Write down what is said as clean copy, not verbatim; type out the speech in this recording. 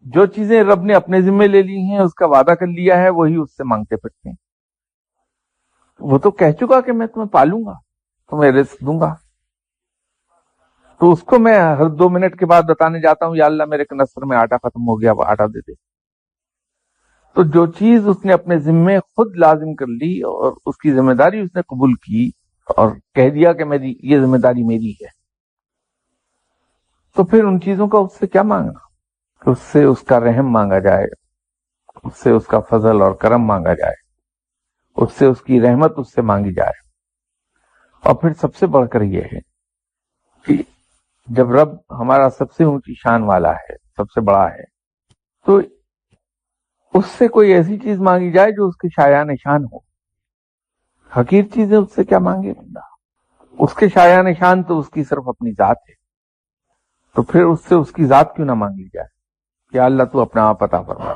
جو چیزیں رب نے اپنے ذمے لے لی ہیں، اس کا وعدہ کر لیا ہے، وہی اس سے مانگتے پھرتے ہیں۔ وہ تو کہہ چکا کہ میں تمہیں پالوں گا، تمہیں رزق دوں گا، تو اس کو میں ہر 2 منٹ کے بعد بتانے جاتا ہوں یا اللہ میرے کنستر میں آٹا ختم ہو گیا، وہ آٹا دے دے۔ تو جو چیز اس نے اپنے ذمے خود لازم کر لی اور اس کی ذمہ داری اس نے قبول کی اور کہہ دیا کہ میری یہ ذمہ داری میری ہے، تو پھر ان چیزوں کا اس سے کیا مانگنا؟ اس سے اس کا رحم مانگا جائے، اس سے اس کا فضل اور کرم مانگا جائے، اس سے اس کی رحمت اس سے مانگی جائے۔ اور پھر سب سے بڑھ کر یہ ہے کہ جب رب ہمارا سب سے اونچی شان والا ہے، سب سے بڑا ہے، تو اس سے کوئی ایسی چیز مانگی جائے جو اس کے شایان شان ہو۔ حقیر چیزیں اس سے کیا مانگے بندہ؟ اس کے شایان شان تو اس کی صرف اپنی ذات ہے، تو پھر اس سے اس کی ذات کیوں نہ مانگ لی جائے کہ اللہ تو اپنا آپ عطا فرما۔